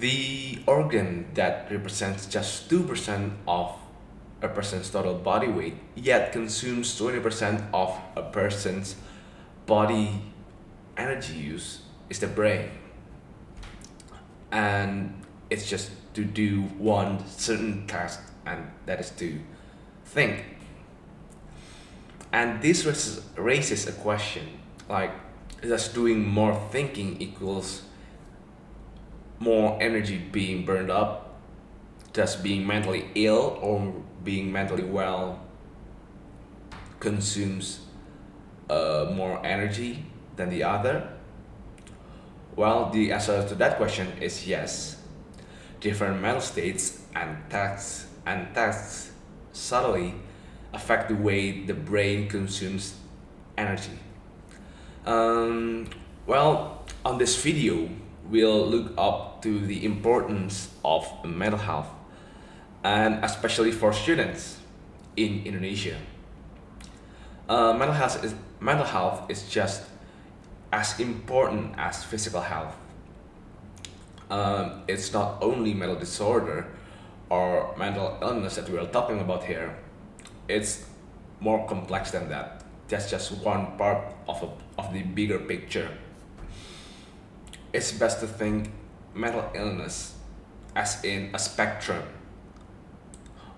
The organ that represents just 2% of a person's total body weight, yet consumes 20% of a person's body energy use, is the brain. And it's just to do one certain task, and that is to think. And this raises a question like, does doing more thinking equals more energy being burned up? Does being mentally ill or being mentally well consumes more energy than the other? Well, the answer to that question is yes. Different mental states and tasks subtly affect the way the brain consumes energy. Um, well, on this video, we'll look up to the importance of mental health, and especially for students in Indonesia. Mental health is just as important as physical health. It's not only mental disorder or mental illness that we're talking about here. It's more complex than that. That's just one part of the bigger picture. It's best to think mental illness as in a spectrum.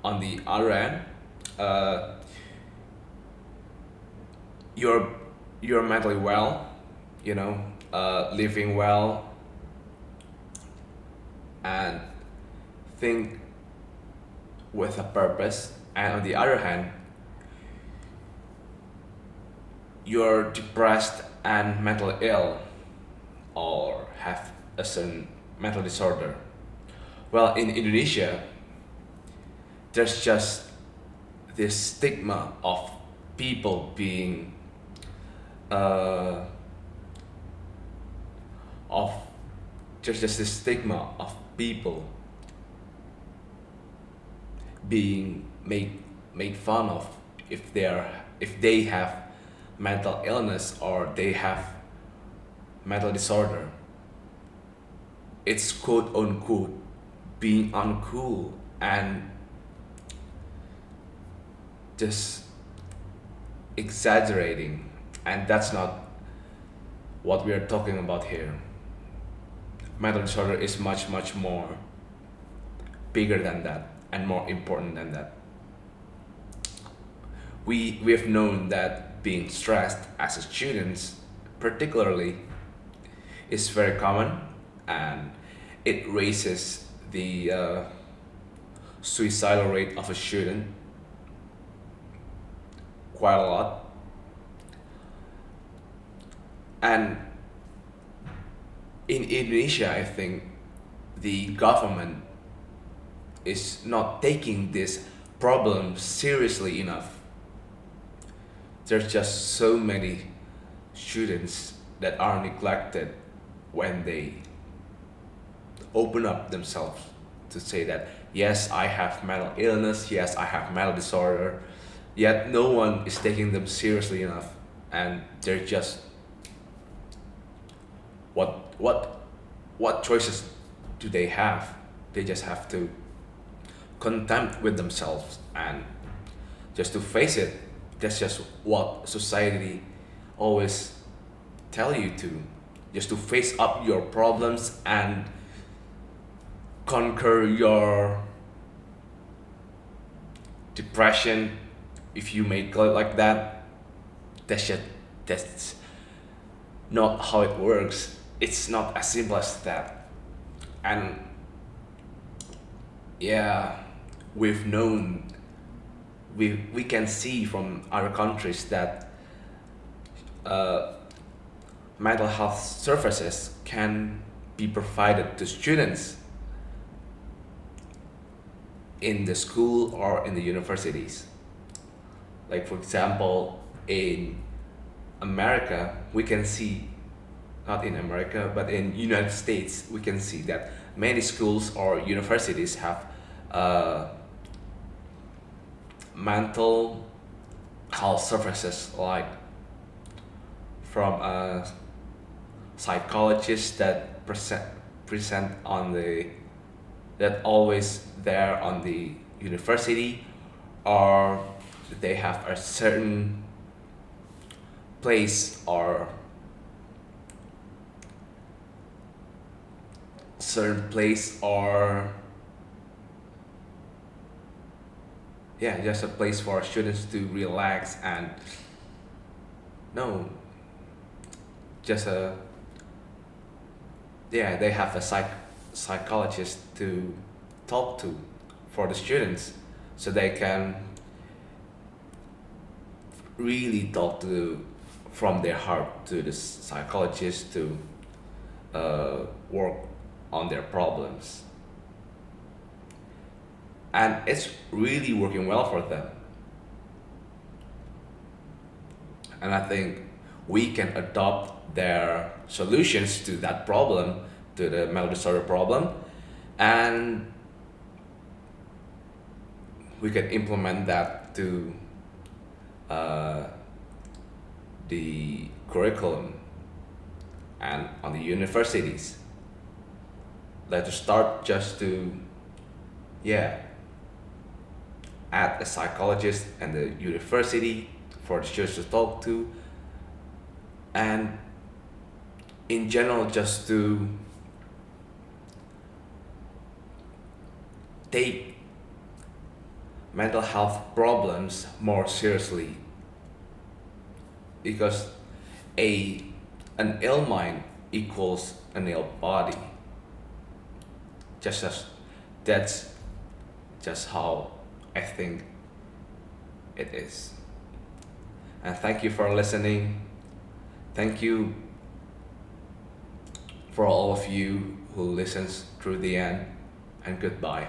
On the other end, uh, you're you're mentally well, living well, and think with a purpose. And on the other hand, you're depressed and mentally ill, or have a certain mental disorder. Well, in Indonesia, there's just this stigma of people being uh, of there's just this stigma of people being made fun of if they have mental illness or they have mental disorder. It's quote unquote being uncool and just exaggerating, and that's not what we are talking about here. Mental disorder is much more bigger than that and more important than that. We have known that being stressed as a student particularly is very common, and it raises the suicidal rate of a student quite a lot. And in Indonesia, I think the government is not taking this problem seriously enough. There's just so many students that are neglected when they open up themselves to say that, yes, I have mental illness, yes, I have mental disorder, yet no one is taking them seriously enough, and they're just what what choices do they have? They just have to content with themselves and just to face it. That's just what society always tell you to, just to face up your problems and conquer your depression, if you may call it like that. That's not how it works. It's not as simple as that. And yeah, we've known we can see from other countries that uh, mental health services can be provided to students in the school or in the universities. Like for example, in America, we can see, not in America, but in United States, we can see that many schools or universities have uh, mental health services, like from a psychologist that present on the that always there on the university, or they have a certain place or certain place or yeah, just a place for students to relax and no, just a yeah, they have a psychologist to talk to for the students, so they can really talk to from their heart to the psychologist to work on their problems, and it's really working well for them. And I think we can adopt their solutions to that problem, to the mental disorder problem, and we can implement that to uh, the curriculum and on the universities. Let's start just to yeah, add a psychologist and the university for the students to talk to, and in general just to take mental health problems more seriously, because a an ill mind equals an ill body, just as that's just how I think it is. And thank you for listening. Thank you for all of you who listens through the end, and goodbye.